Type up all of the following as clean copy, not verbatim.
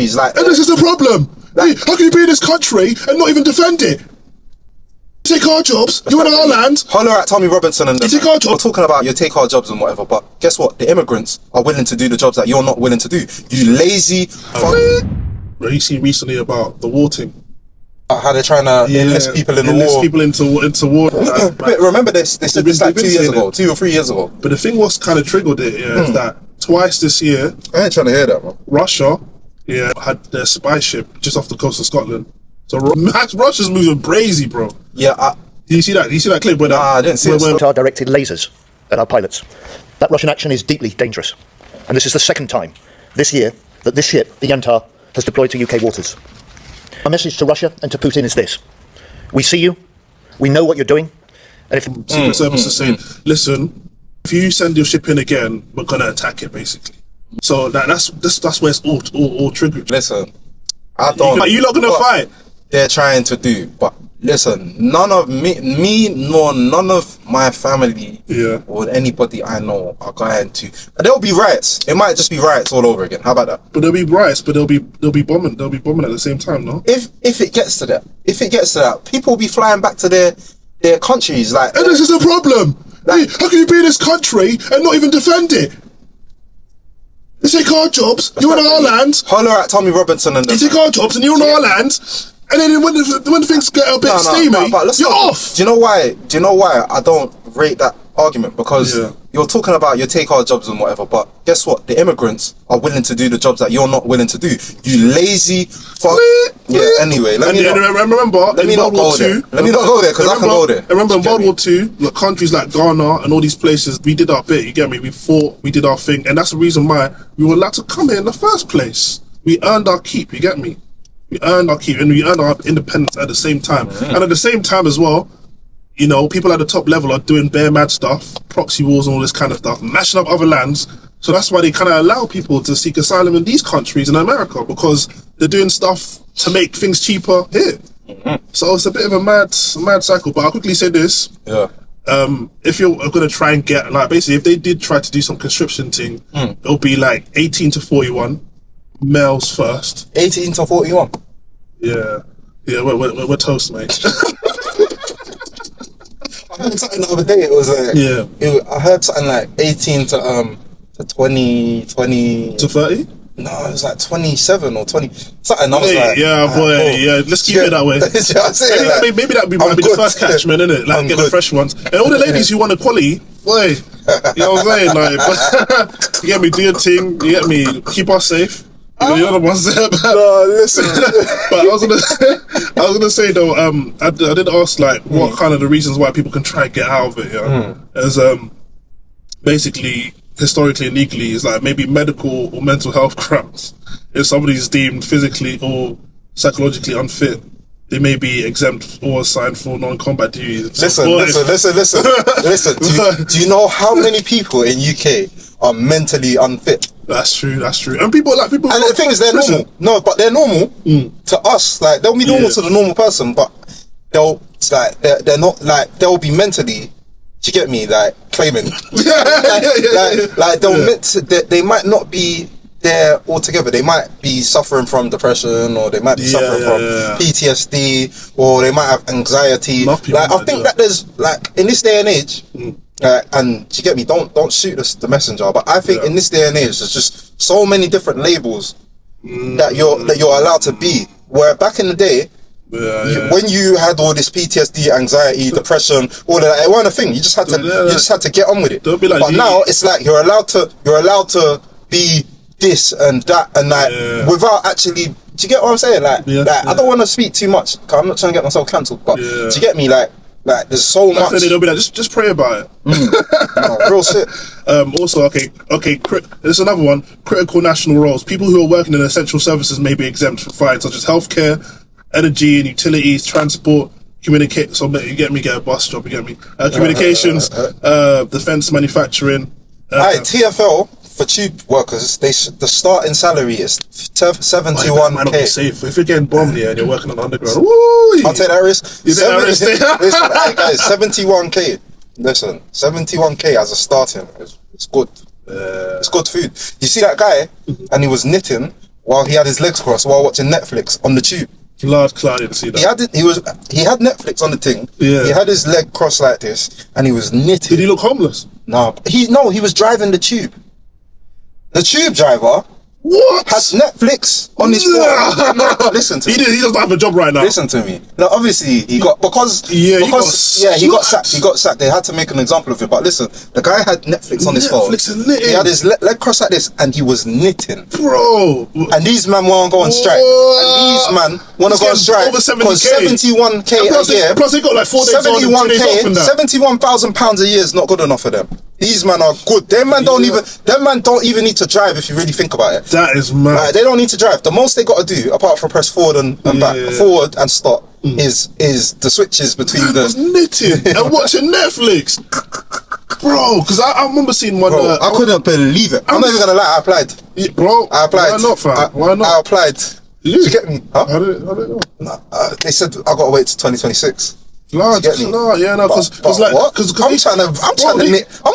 He's like, and this is the problem. Hey, how can you be in this country and not even defend it? You take our jobs, you in our land. Holler at Tommy Robinson and them. You take our jobs. We're talking about you take our jobs and whatever, but guess what? The immigrants are willing to do the jobs that you're not willing to do. You lazy fuck. You seen recently about the war thing. How they're trying to enlist people in the war. Enlist people into war. Remember this? They said this like 2 years ago, 2 or 3 years ago. But the thing was kind of triggered it, is that twice this year, I ain't trying to hear that, man. Russia, had their spy ship just off the coast of Scotland. So Russia's moving crazy, bro. Yeah, Did you see that? Did you see that clip? Where I didn't see it. Our directed lasers at our pilots. That Russian action is deeply dangerous. And this is the second time this year that this ship, the Yantar, has deployed to UK waters. Our message to Russia and to Putin is this. We see you. We know what you're doing. And if Secret Service is saying, listen, if you send your ship in again, we're going to attack it, basically. So that's where it's all triggered. Listen, I don't... Are you not going to fight? They're trying to do, but listen, none of nor none of my family or anybody I know are going to. There'll be riots. It might just be riots all over again. How about that? But there'll be riots, but they'll be bombing. They'll be bombing at the same time, no? If it gets to that, people will be flying back to their countries. Like, and this is the problem. Hey, how can you be in this country and not even defend it? You take our jobs, you're in our land. Holler at Tommy Robinson and them. You take our jobs and you're in our land. And then when things get a bit steamy, you're off. Do you know why I don't rate that argument? Because you're talking about you take our jobs and whatever, but guess what? The immigrants are willing to do the jobs that you're not willing to do. You lazy fuck. Anyway, let me not go there because I can go there. Remember in World War II, like countries like Ghana and all these places, we did our bit, you get me? We fought, we did our thing, and that's the reason why we were allowed to come here in the first place. We earned our keep, you get me? We earned our keep and we earned our independence at the same time. And at the same time as well, you know, people at the top level are doing bare mad stuff, proxy wars and all this kind of stuff, mashing up other lands. So that's why they kind of allow people to seek asylum in these countries in America, because they're doing stuff to make things cheaper here. So it's a bit of a mad cycle. But I'll quickly say this. If you're going to try and get, like, basically, if they did try to do some conscription thing, it'll be like 18 to 41. Males first. 18 to 41. Yeah, we're toast, mate. I heard something the other day. It was like I heard something like 18 to 20 to 30. No, it was like 27 or 20 something. I was like, let's keep it that way. Maybe that might be the first catchment, innit? Like, get the fresh ones. And all the ladies who want equality, boy, you know what I'm saying? Like, you get me, do your thing. You get me, keep us safe. You're the ones there. No, listen. But I was gonna say though, I did ask like what kind of the reasons why people can try and get out of it. As basically historically and legally is like maybe medical or mental health grounds. If somebody's deemed physically or psychologically unfit, they may be exempt or assigned for non-combat duties. Listen. Do you know how many people in UK are mentally unfit? That's true. And people. And the thing is, they're normal. No, but they're normal to us. Like, they'll be normal to the normal person, but they're not, like, they'll be mentally. Do you get me? Like, claiming. They might not be there altogether. They might be suffering from depression, or they might be suffering from PTSD, or they might have anxiety. Like, I think that there's, like, in this day and age. And do you get me? Don't shoot the messenger. But I think in this day and age, there's just so many different labels that you're allowed to be. Where back in the day, when you had all this PTSD, anxiety, depression, all of that, it wasn't a thing. You just had to get on with it. Don't be like, but now it's like you're allowed to be this and that and like without actually. Do you get what I'm saying? Like I don't want to speak too much, because I'm not trying to get myself cancelled. But do you get me? Like there's so much. They'll be like, just pray about it. No, real shit. Also, there's another one. Critical national roles. People who are working in essential services may be exempt from fines, such as healthcare, energy and utilities, transport, communicate. So you get me, get a bus job. You get me. Communications, defense, manufacturing. TFL for tube workers. The starting salary is 71k. Might not be safe if you're getting bombed and you're working on the underground. I'll take that risk. You take that risk? Listen, hey guys, 71k. Listen, 71k as a starting. It's good. It's good food. You see that guy, and he was knitting while he had his legs crossed while watching Netflix on the tube. Blood clot, I didn't see that. He had Netflix on the thing. Yeah. He had his leg crossed like this, and he was knitting. Did he look homeless? No, he was driving the tube. The tube driver What? has Netflix on his phone. No, listen to me. He doesn't have a job right now. Listen to me. Now, obviously, he got sacked. They had to make an example of it. But listen, the guy had Netflix on his phone. And knitting. He had his leg crossed like this, and he was knitting. Bro. And these men want to go on strike. And these men want to go on strike over 70K. because 71k a year. Plus, they got like 4 days on and 2 days off and that. 71,000 pounds a year is not good enough for them. These men are good. Them man don't even need to drive if you really think about it. That is mad. Like, they don't need to drive. The most they got to do, apart from press forward and back, forward and stop, is the switches between the knitting and watching Netflix. Bro, because I remember seeing one. Bro, I couldn't believe it. I'm not even gonna lie. I applied. Yeah, bro, I applied. Why not, fam? Why not? I applied. Did you get me? Huh? I don't know. Nah, they said I gotta wait till 2026. Because I'm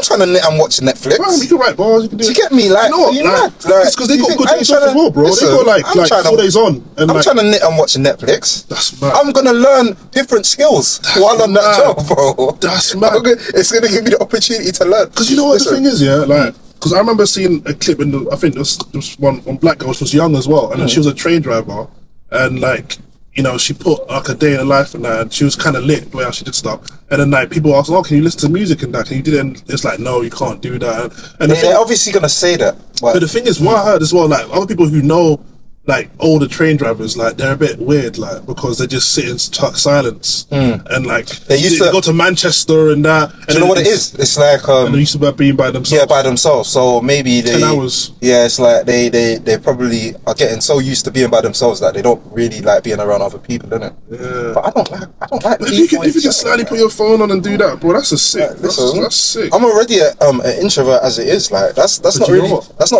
trying to knit and watch Netflix. Bro, you can write bars, you can do it. You get me? Like, you know what? It's because they got good days off as well, bro. They got like 4 days on. And I'm trying to knit and watch Netflix. That's mad. I'm gonna learn different skills while on that job, bro. That's mad. It's gonna give me the opportunity to learn. Because you know what the thing is, yeah, like. Because I remember seeing a clip I think this one on Black Girl. She was young as well, and then she was a train driver, and like, you know, she put like a day in her life and that, and she was kind of lit the way how she did stuff. And then like people asked, "Oh, can you listen to music and that? Can you do that?" And it's like, no, you can't do that. And they're obviously gonna say that. But the thing is, what I heard as well, like other people who know, like older train drivers, like they're a bit weird, like because they just sit in silence and like they go to Manchester and that. And do you know what it is? It's like and they used to be by themselves. Yeah, by themselves. So maybe 10 hours. Yeah, it's like they probably are getting so used to being by themselves that they don't really like being around other people, innit? Yeah. But I don't like. If you can slightly put your phone on and do that, bro, that's a sick. That's sick. I'm already an introvert as it is. Like that's not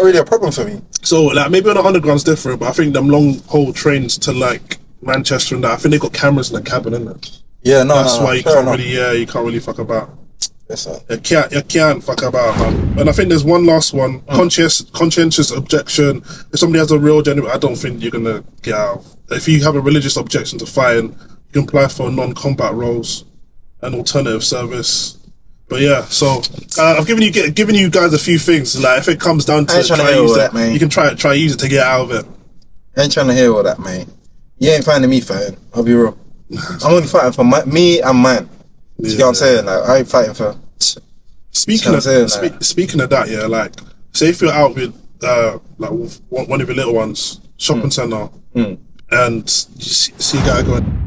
really a problem for me. So like maybe on the underground's different, but I think them long haul trains to like Manchester and that, I think they got cameras in the cabin, innit? Yeah, that's why you can't really fuck about. Yes, sir. You can't fuck about, man. And I think there's one last one. Conscientious objection. If somebody has a real genuine, I don't think you're gonna get out. If you have a religious objection to firing, you can apply for non-combat roles and alternative service. But yeah, so I've given you guys a few things. Like if it comes down to you can try use it to get out of it. I ain't trying to hear all that, man. You ain't finding me fighting. I'll be real. I'm only fighting for me and mine. You get what I'm saying? Like I ain't fighting for. Speaking of that, yeah, like say if you're out with like one of your little ones, shopping centre, and you see a guy going.